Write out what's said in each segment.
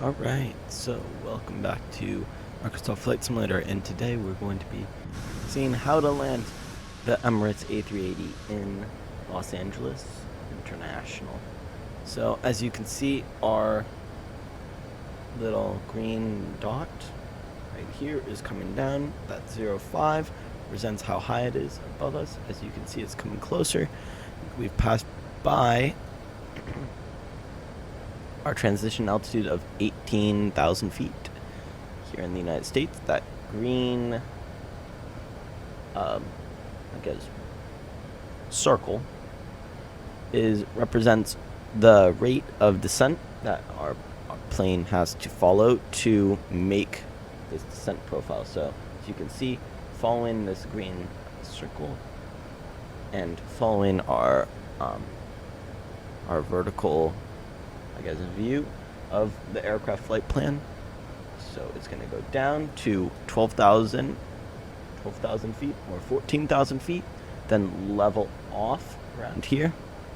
Alright, so welcome back to Microsoft Flight Simulator, and today we're going to be seeing how to land the Emirates A380 in Los Angeles International. So as you can see, our little green dot right here is coming down. That 05 represents how high it is above us. As you can see, it's coming closer. We've passed by our transition altitude of 18,000 feet here in the United States. That green, I guess, circle represents the rate of descent that our plane has to follow to make this descent profile. So as you can see, following this green circle and following our vertical, I guess, view of the aircraft flight plan. So it's going to go down to 12,000 feet or 14,000 feet, then level off around here,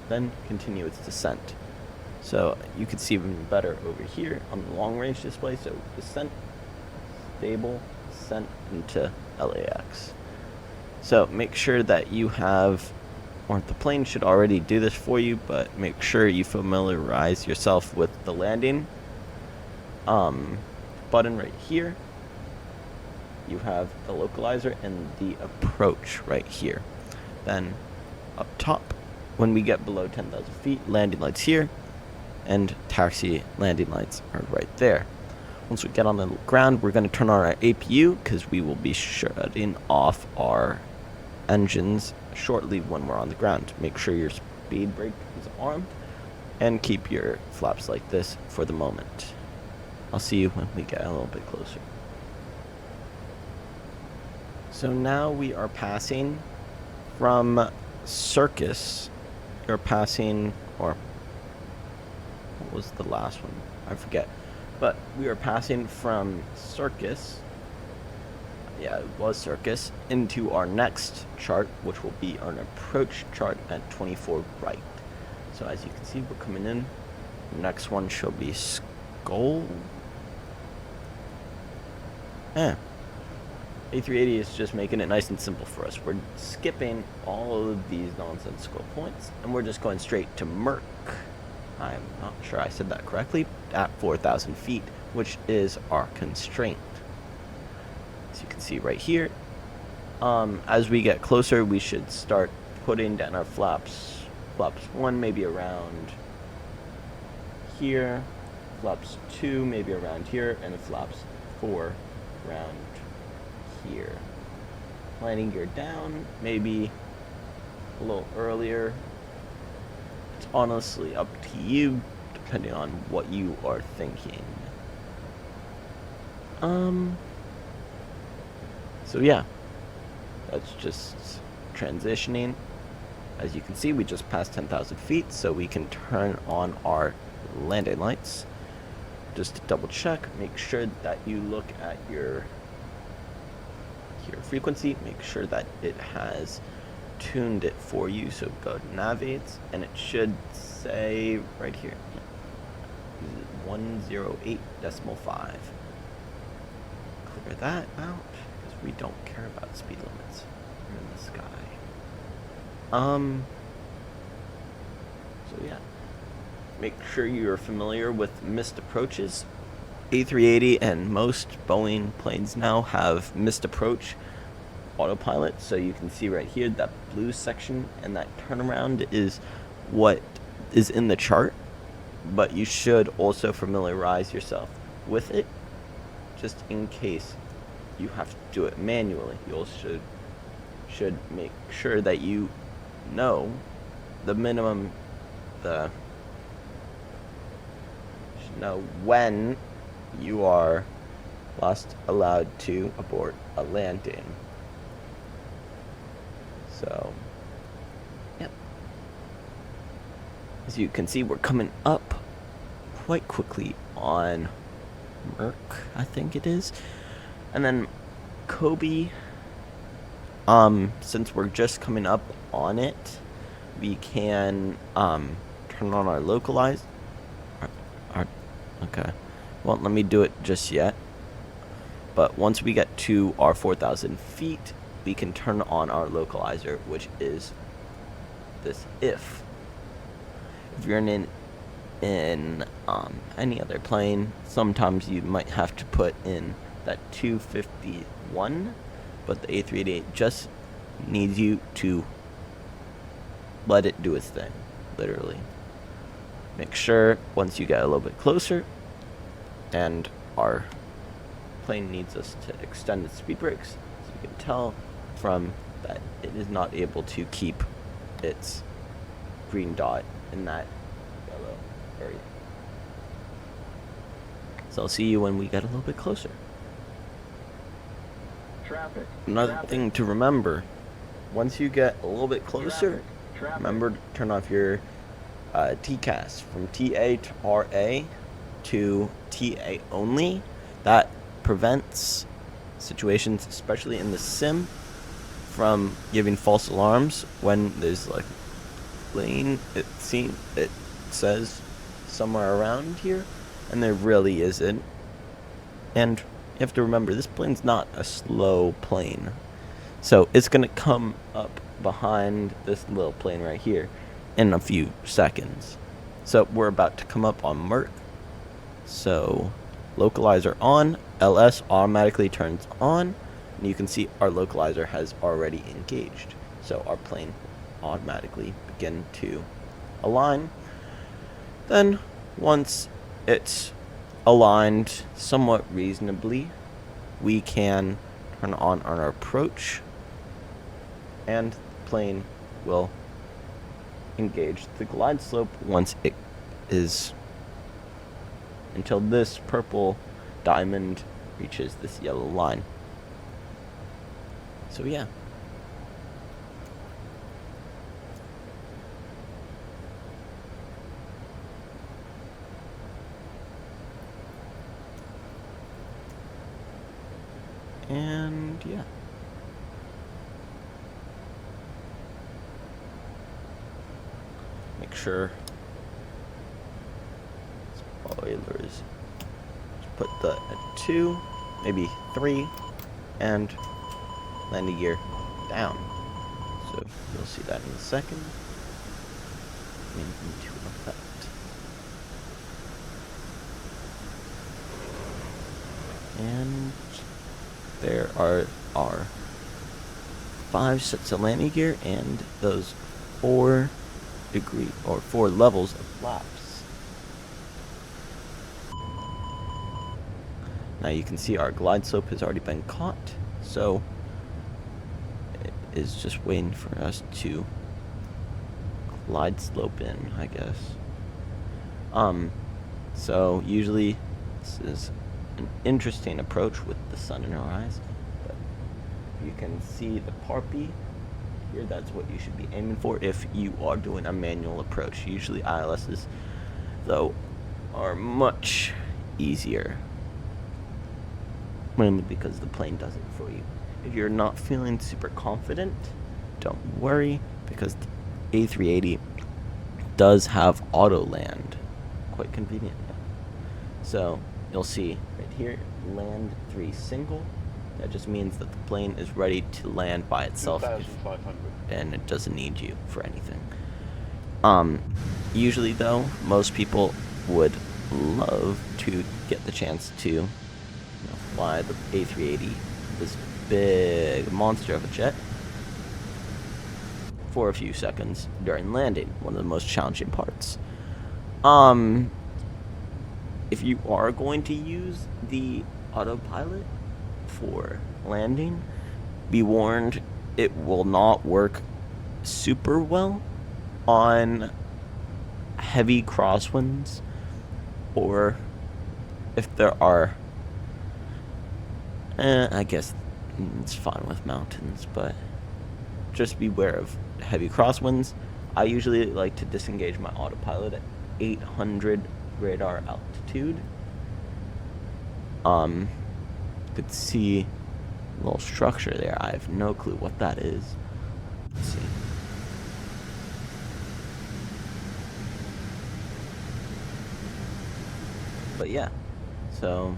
then continue its descent. So you can see even better over here on the long range display. So descent, stable, descent into LAX. So make sure that you have, or the plane should already do this for you, but make sure you familiarize yourself with the landing button right here. You have the localizer and the approach right here. Then up top, when we get below 10,000 feet, landing lights here, and taxi landing lights are right there. Once we get on the ground, we're going to turn on our APU because we will be shutting off our engines shortly when we're on the ground. Make sure your speed brake is armed and keep your flaps like this for the moment. I'll see you when we get a little bit closer. So now we are passing from Circus. You're passing, or what was the last one? I forget. But we are passing from Circus, yeah, it was Circus, into our next chart, which will be an approach chart at 24 right. So as you can see, we're coming in. The next one shall be Skull. A380 is just making it nice and simple for us. We're skipping all of these nonsensical points, and we're just going straight to Merck. I'm not sure I said that correctly, at 4,000 feet, which is our constraint. As you can see right here, as we get closer, we should start putting down our flaps. Flaps 1 maybe around here, flaps 2 maybe around here, and flaps 4 around here. Landing gear down, maybe a little earlier. It's honestly up to you, depending on what you are thinking. So yeah, that's just transitioning. As you can see, we just passed 10,000 feet, so we can turn on our landing lights. Just to double check, make sure that you look at your frequency, make sure that it has tuned it for you. So go to navigates, and it should say right here 108.5. Clear that out because we don't care about speed limits. We're in the sky. So yeah, make sure you're familiar with missed approaches. A380 and most Boeing planes now have missed approach autopilot, so you can see right here that blue section, and that turnaround is what is in the chart, but you should also familiarize yourself with it just in case you have to do it manually. You also should make sure that you know the minimum, should know when you are last allowed to abort a landing. So, yep. As you can see, we're coming up quite quickly on Merck, I think it is. And then Kobe, since we're just coming up on it, we can turn on our localized. Okay. won't let me do it just yet. But once we get to our 4,000 feet, we can turn on our localizer, which is this if. If you're in any other plane, sometimes you might have to put in that 251, but the A380 just needs you to let it do its thing, literally. Make sure once you get a little bit closer, and our plane needs us to extend its speed brakes, so you can tell from that it is not able to keep its green dot in that yellow area. So I'll see you when we get a little bit closer. Traffic. Another thing to remember, once you get a little bit closer, remember to turn off your TCAS from TA to RA to TA only. That prevents situations, especially in the sim, from giving false alarms when there's like lane it says somewhere around here, and there really isn't. And you have to remember, this plane's not a slow plane, so it's gonna come up behind this little plane right here in a few seconds. So we're about to come up on Merc, so localizer on, LS automatically turns on, and you can see our localizer has already engaged, so our plane automatically begin to align. Then once it's aligned somewhat reasonably, we can turn on our approach, and the plane will engage the glide slope once it is, until this purple diamond reaches this yellow line. So yeah. And yeah. Make sure spoilers. Put the at 2, maybe 3, and landing gear down. So you'll see that in a second. Into effect. And there are our 5 sets of landing gear and those 4 levels of flaps. Now you can see our glide slope has already been caught, so it is just waiting for us to glide slope in, I guess. So usually this is an interesting approach with the sun in our eyes, but you can see the Parpy here. That's what you should be aiming for if you are doing a manual approach. Usually ILSs, though, are much easier, mainly because the plane does it for you. If you're not feeling super confident, don't worry, because the A380 does have auto land, quite convenient. So you'll see right here, land 3 single. That just means that the plane is ready to land by itself, and it doesn't need you for anything. Usually though, most people would love to get the chance to fly the A380, this big monster of a jet, for a few seconds during landing, one of the most challenging parts. If you are going to use the autopilot for landing, be warned, it will not work super well on heavy crosswinds, or if there are, I guess it's fine with mountains, but just beware of heavy crosswinds. I usually like to disengage my autopilot at 800 radar altitude. You could see a little structure there. I have no clue what that is. Let's see. But yeah, So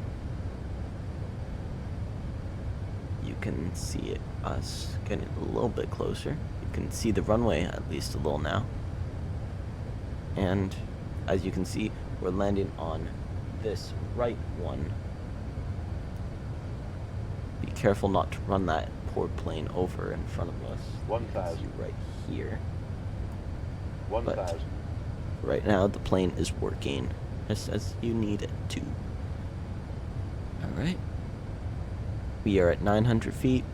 you can see us getting a little bit closer. You can see the runway at least a little now. And as you can see, we're landing on this right one. Be careful not to run that poor plane over in front of us. 1,000. Right here. 1,000. Right now the plane is working just as you need it to. Alright. We are at 900 feet,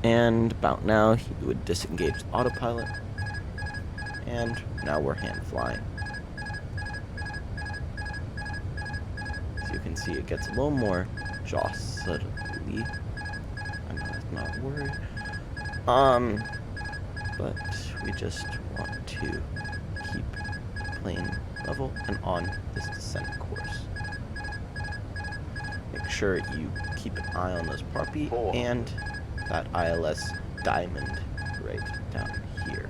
and about now you would disengage the autopilot, and now we're hand flying. As you can see, it gets a little more jostly. I know that's not a word. But we just want to keep the plane level and on this descent course. Make sure you keep an eye on those Parpy and that ILS diamond right down here.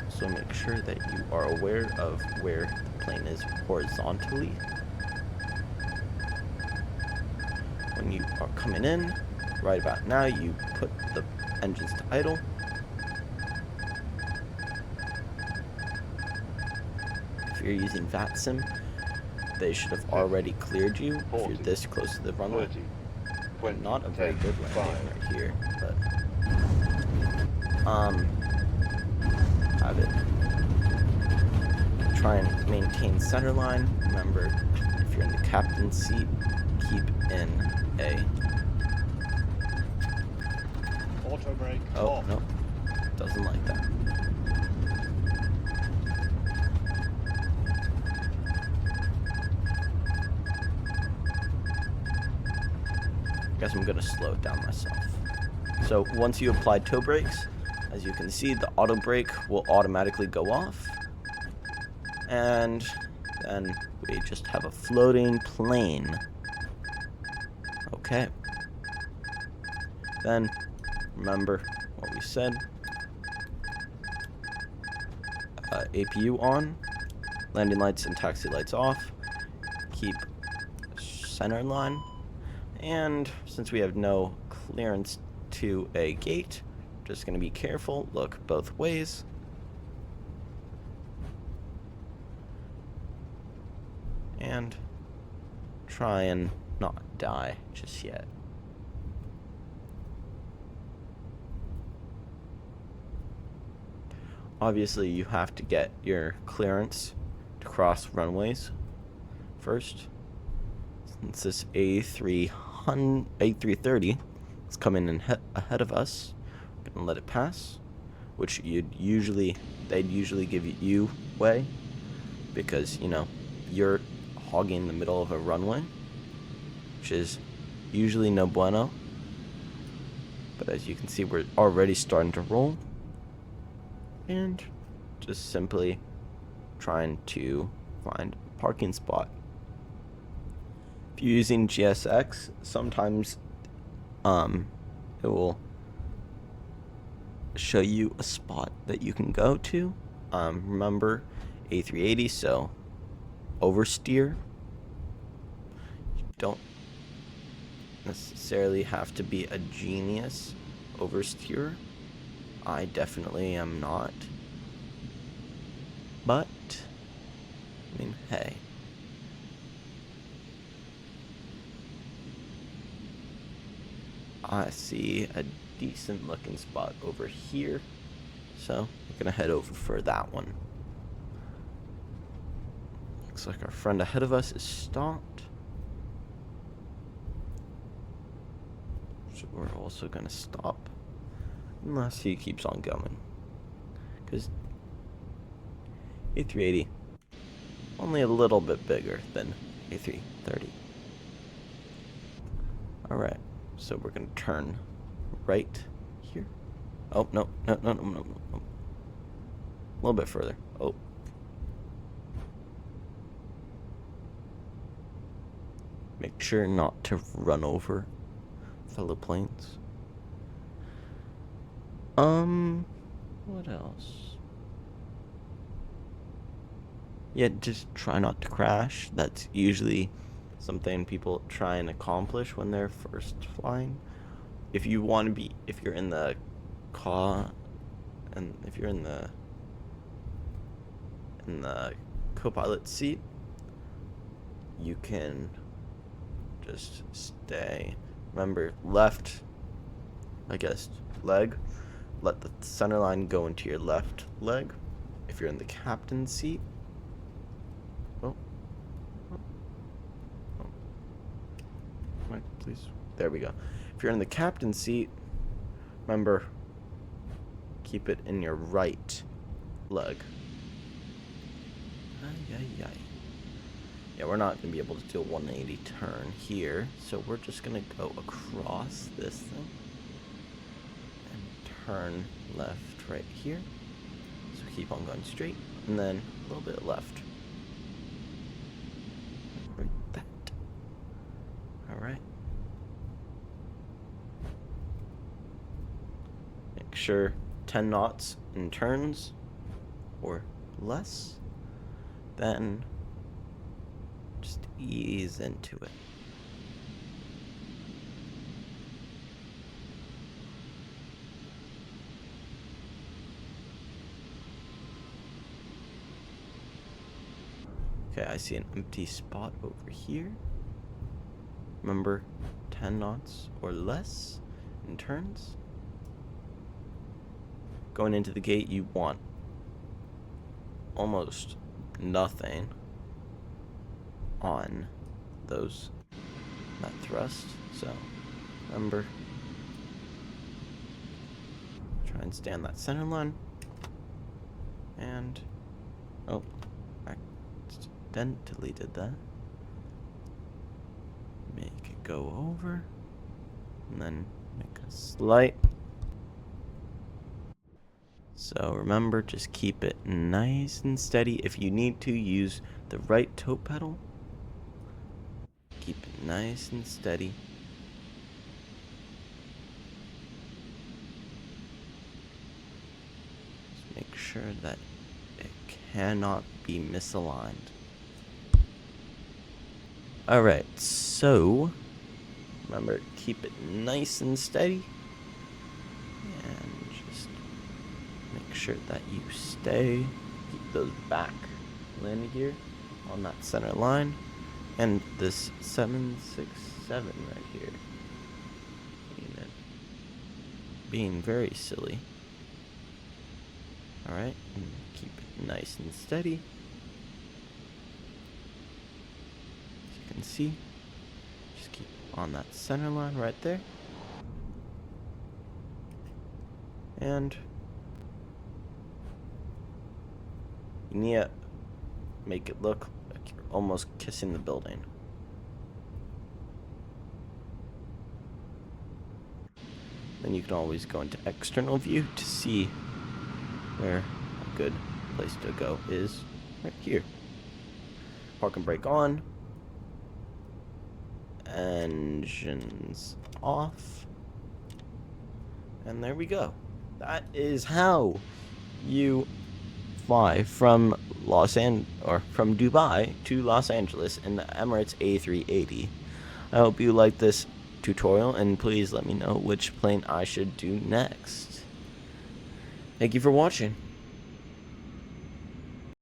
So make sure that you are aware of where the plane is horizontally. When you are coming in, right about now, you put the engines to idle. If you're using VATSIM, they should have already cleared you if you're this close to the runway. 20, Not a very good landing right here, but have it. Try and maintain center line. Remember, if you're in the captain's seat, keep in a. Auto brake. Oh off. no, doesn't like that. Guess I'm gonna slow it down myself. So once you apply toe brakes, as you can see, the auto brake will automatically go off, and then we just have a floating plane. Okay. Then remember what we said. APU on, landing lights and taxi lights off. Keep center line. And since we have no clearance to a gate, just going to be careful, look both ways. And try and not die just yet. Obviously, you have to get your clearance to cross runways first. Since this A330 is coming in ahead of us, we're gonna let it pass, which they'd usually give you way, because you know you're hogging the middle of a runway, which is usually no bueno. But as you can see, we're already starting to roll, and just simply trying to find a parking spot. If you're using GSX, sometimes it will show you a spot that you can go to. Remember, A380, so oversteer. You don't necessarily have to be a genius oversteerer. I definitely am not. But, I mean, hey. I see a decent looking spot over here, so we're gonna head over for that one. Looks like our friend ahead of us is stopped, so we're also gonna stop unless he keeps on going, because A380 only a little bit bigger than A330. Alright, so we're gonna turn right here. Oh, no. A little bit further. Oh. Make sure not to run over fellow planes. What else? Yeah, just try not to crash. That's usually something people try and accomplish when they're first flying. If you want to be, if you're in the car, and if you're in the co-pilot seat, you can just stay. Remember, left, I guess, leg. Let the center line go into your left leg. If you're in the captain's seat, oh, oh, oh. Right, please. There we go. If you're in the captain's seat, remember, keep it in your right leg. Ay, ay, ay. Yeah, we're not going to be able to do a 180 turn here, so we're just going to go across this thing and turn left right here. So keep on going straight, and then a little bit left. Like that. Alright. Make sure 10 knots in turns or less. Then just ease into it. Okay, I see an empty spot over here. Remember, 10 knots or less in turns. Going into the gate, you want almost nothing on that thrust. So remember, try and stay on that center line. And oh, I accidentally did that. Make it go over, and then make a slight. So remember, just keep it nice and steady. If you need to, use the right toe pedal. Keep it nice and steady. Just make sure that it cannot be misaligned. Alright, so remember, keep it nice and steady. And just make sure that you stay. Keep those back landing gear on that center line. And this 767 right here. Being very silly. Alright, and keep it nice and steady. As you can see, just keep on that center line right there. And you need to make it look like you're almost kissing the building. Then you can always go into external view to see where a good place to go is right here. Park and brake on. Engines off. And there we go. That is how you fly from from Dubai to Los Angeles in the Emirates A380. I hope you like this tutorial, and please let me know which plane I should do next. Thank you for watching.